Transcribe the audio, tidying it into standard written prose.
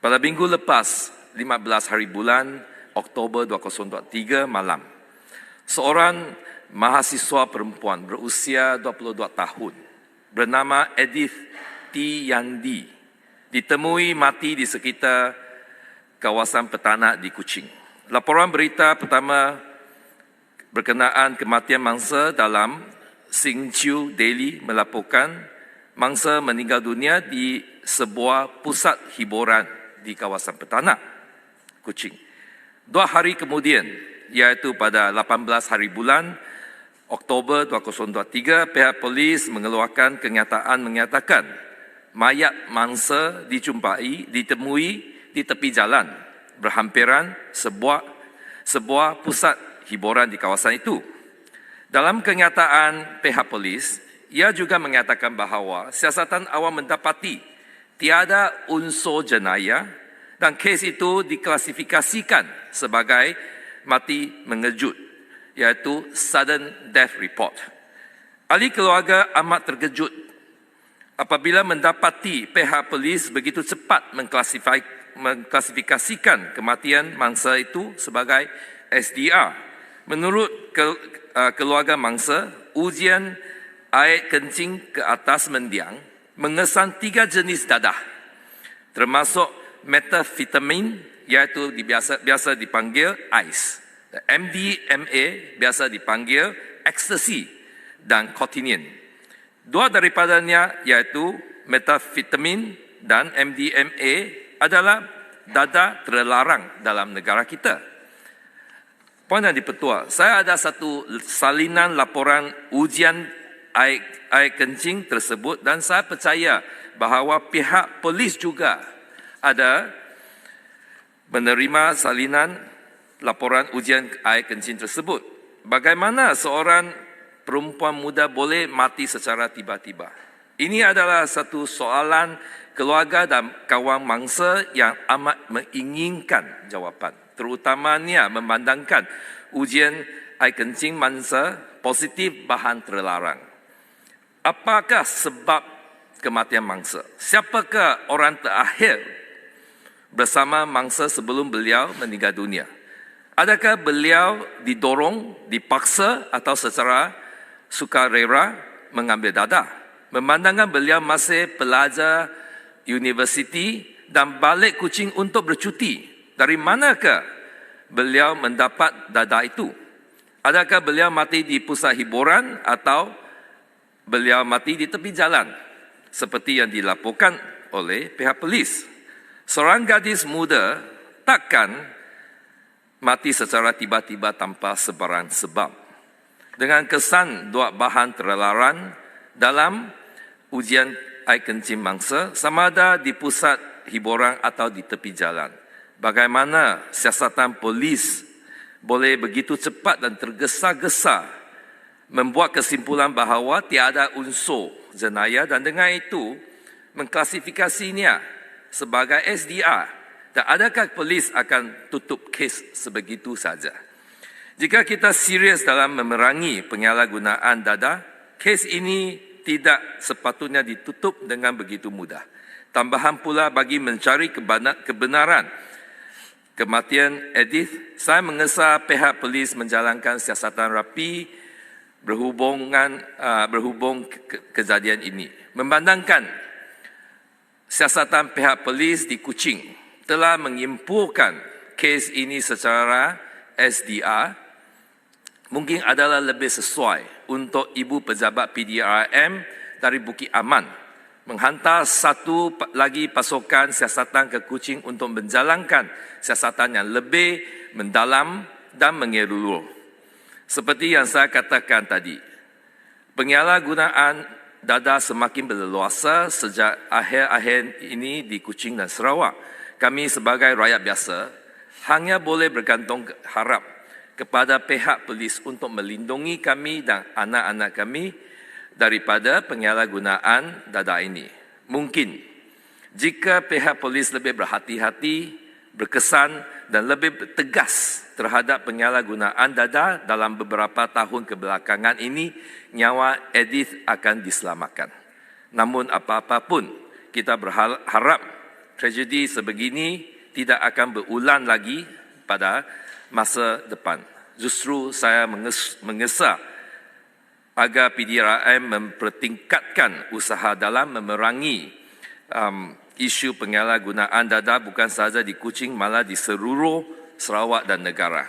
Pada minggu lepas, 15 hari bulan Oktober 2023 malam, seorang mahasiswa perempuan berusia 22 tahun bernama Edith T. Yandi ditemui mati di sekitar kawasan Petanak di Kuching. Laporan berita pertama berkenaan kematian mangsa dalam Singchiu Daily melaporkan mangsa meninggal dunia di sebuah pusat hiburan di kawasan Petanak, Kuching. 2 hari kemudian, iaitu pada 18 hari bulan Oktober 2023, pihak polis mengeluarkan kenyataan menyatakan mayat mangsa ditemui di tepi jalan berhampiran sebuah pusat hiburan di kawasan itu. Dalam kenyataan pihak polis, ia juga mengatakan bahawa siasatan awal mendapati tiada unsur jenayah dan kes itu diklasifikasikan sebagai mati mengejut, iaitu sudden death report. Ahli keluarga amat terkejut apabila mendapati pihak polis begitu cepat mengklasifikasikan kematian mangsa itu sebagai SDR. Menurut keluarga mangsa, ujian air kencing ke atas mendiang mengesan 3 jenis dadah, termasuk metafetamin, iaitu biasa dipanggil ais, MDMA biasa dipanggil ecstasy, dan cotinine. 2 daripadanya, iaitu metafetamin dan MDMA, adalah dadah terlarang dalam negara kita. Puan dan Dipertua, saya ada satu salinan laporan ujian air kencing tersebut dan saya percaya bahawa pihak polis juga ada menerima salinan laporan ujian air kencing tersebut. Bagaimana seorang perempuan muda boleh mati secara tiba-tiba? Ini adalah satu soalan keluarga dan kawan mangsa yang amat menginginkan jawapan, terutamanya memandangkan ujian air kencing mangsa positif bahan terlarang. Apakah sebab kematian mangsa? Siapakah orang terakhir bersama mangsa sebelum beliau meninggal dunia? Adakah beliau didorong, dipaksa atau secara sukarela mengambil dadah? Memandangkan beliau masih pelajar universiti dan balik Kuching untuk bercuti, dari manakah beliau mendapat dadah itu? Adakah beliau mati di pusat hiburan atau beliau mati di tepi jalan seperti yang dilaporkan oleh pihak polis? Seorang gadis muda takkan mati secara tiba-tiba tanpa sebarang sebab. Dengan kesan 2 bahan terlarang dalam ujian air kencing mangsa, sama ada di pusat hiburan atau di tepi jalan. Bagaimana siasatan polis boleh begitu cepat dan tergesa-gesa membuat kesimpulan bahawa tiada unsur jenayah dan dengan itu mengklasifikasinya sebagai SDR, dan adakah polis akan tutup kes sebegitu saja? Jika kita serius dalam memerangi penyalahgunaan dadah, kes ini tidak sepatutnya ditutup dengan begitu mudah. Tambahan pula, bagi mencari kebenaran kematian Edith, saya mengesah pihak polis menjalankan siasatan rapi berhubung kejadian ini. Memandangkan siasatan pihak polis di Kuching telah menyimpulkan kes ini secara SDR, mungkin adalah lebih sesuai untuk Ibu Pejabat PDRM dari Bukit Aman menghantar satu lagi pasukan siasatan ke Kuching untuk menjalankan siasatan yang lebih mendalam dan menyeluruh. Seperti yang saya katakan tadi, penyalahgunaan dadah semakin berleluasa sejak akhir-akhir ini di Kuching dan Sarawak. Kami sebagai rakyat biasa hanya boleh bergantung harap kepada pihak polis untuk melindungi kami dan anak-anak kami daripada penyalahgunaan dadah ini. Mungkin jika pihak polis lebih berhati-hati, berkesan dan lebih tegas terhadap penyalahgunaan dadah dalam beberapa tahun kebelakangan ini, nyawa Edith akan diselamatkan. Namun apa-apa pun, kita berharap tragedi sebegini tidak akan berulang lagi pada masa depan. Justru saya mengesah agar PDRM mempertingkatkan usaha dalam memerangi isu penyalahgunaan data bukan sahaja di Kuching, malah di seluruh Sarawak dan negara.